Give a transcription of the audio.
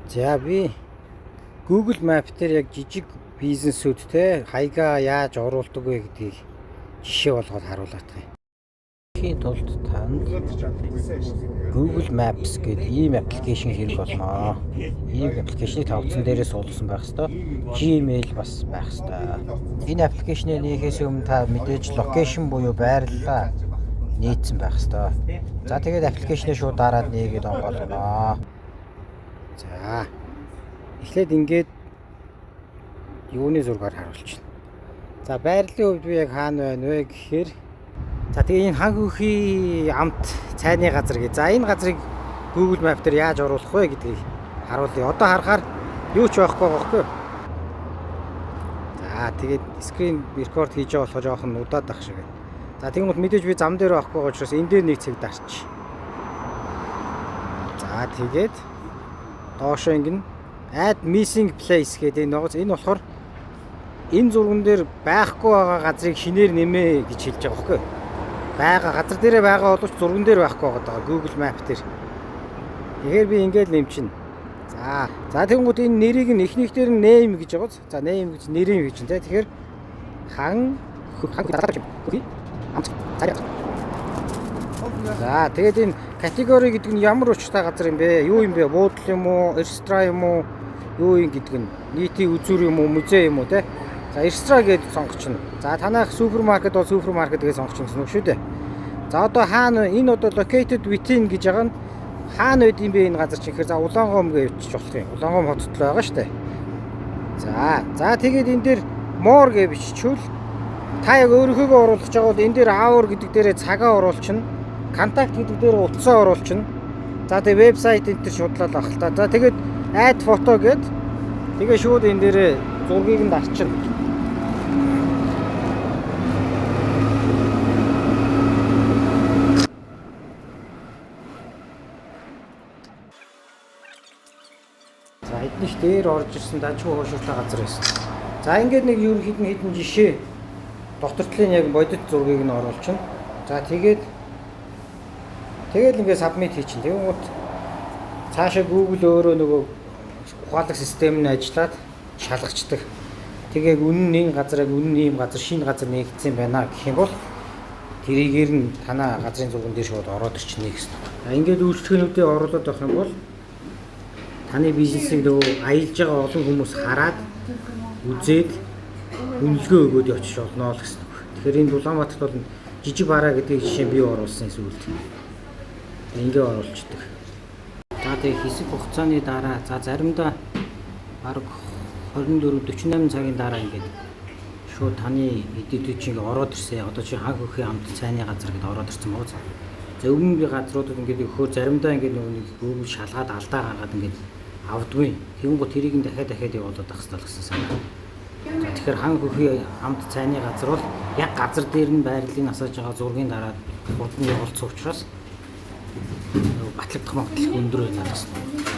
За би Google Map дээр яг жижиг бизнесүүд те хаягаа яаж оруулдаг вэ гэдгийг жишээ болгоод харуулдаг юм.Хийн тулд танд Google Maps гэдэг ийм аппликейшн хэрэг болно. Ийм аппликейшнийг та утсан дээрээ суулгасан байх ёстой. Gmail бас байх ёстой. Энэ аппликейшнийг нээхээс өмнө та мэдээж локейшн буюу байрлалаа нээсэн байх ёстой. За тэгээд аппликейшнийг шууд дараад нээгээд онгоолгоно. За эхлээд ингээд юуны зургаар харуулчихна. За байрлалын хувьд би яг хаана байна вэ гэхээр за тэгээ энэ хан хөхий амт цайны газар гээ. За энэ газрыг Google Map дээр яаж оруулах вэ гэдгийг харуулъя. Одоо харахаар юу ч байхгүй байгаа байхгүй юу? За тэгээд скрин рекорд хийж байгаа болохоо жоохон удаад ах шиг байна. За тэгмэд мэдээж би зам дээр байхгүй байгаа учраас энэ дээр нэг цэг дарч. За тэгээд доошоо ингэн add missing place гэдэг энэ ногоос энэ болохоор энэ зурган дээр байхгүй байгаа газрыг шинээр нэмээ гэж хэлж байгаа байхгүй юу? Бага газар дээрээ байгаа боловч зурган дээр байхгүй байгаа Google Map дээр. Тэгэхээр би ингээд нэмчин. За тэгэнгүүт энэ нэрийг нь эхнийх дээр нь name гэж байгаа. За name гэж нэрийн гэж чинь. Тэгэхээр хан за тэгээд энэ категори гэдэг нь ямар учиртай газар юм бэ? Юу юм бэ? Буудлын юм уу? Ресторан юм уу? Юу юм гэдэг нь нийтийн үзүүр юм уу? Музей юм уу те? За ресторан гэдээ сонгочихно. За танайх супермаркет бол супермаркет гэж сонгочихно гэсэн үг шүү дээ. За одоо хаана энэ одоо located within гэж байгаа нь хаана байд юм бэ энэ газар чинь гэхээр за Улаангом гэж явчих болох юм. Улаангом хотод л байгаа шүү дээ. За тэгээд энэ дээр more гэж биччихвэл та яг өөрийнхөө оруулах гэж байгаа бол энэ дээр hour гэдэг дээрээ цагаа оруулчихна. Контакт гэдэг дээр утсаа оруулчихна. За тэгээ вебсайт энэ төр шудлал авах та. За тэгээд add photo гэд тэгээ шууд энэ дээр зургийг нь дарчна. За эднийх дээр орж ирсэн дажгүй хуушуртай газар байсан. За ингээд нэг юу хідэн жишээ доктортлын яг бодит зургийг нь оруулчихна. За тэгээд ингээд submit хийчихнэ. Тэгвэл цаашаа Google өөрөө нөгөө ухаалаг систем нь ажиллаад шалгачдаг. Тэгээд үнэн энэ газар яг үнэн ийм газар шинэ газар нээгдсэн байна гэх юм бол тэрийгээр нь танаа газрын зурган дээр шууд ороод ирчихнэ гэсэн. Ингээд үйлчлэгчнүүдээ оруулаад байх юм бол таны бизнесийг нөгөө аялж байгаа олон хүмүүс хараад үзээд үнэлгээ өгөөд явчих болно л гэсэн. Тэгэхээр энэ Улаанбаатарт бол жижиг бараа гэдэг жишээ бий оруулсан зүйл. Ингээ оруулцдаг. За тэгээ хэсэг хугацааны дараа за заримдаа бараг 24-48 цагийн дараа ингээд шууд таны эдитүүд чинь ороод ирсэн. Одоо чи хан хөхий амт цайны газар гэдээ ороод ирсэн байгаа. За өмнө би газруудад ингээд өгөхөөр заримдаа ингээд нэг Google шалгаад алдаа гаргаад ингээд авдгүй. Тэгэнгүүт тэрийг нь дахиад явуулаад авах хэрэгтэй гэсэн санаа. Тэгэхээр хан хөхий амт цайны газар бол яг газар дээр нь байрлалыг асааж байгаа зургийн дараа бодны явуулсан учраас батлагдах магадлал өндөр байна гэсэн.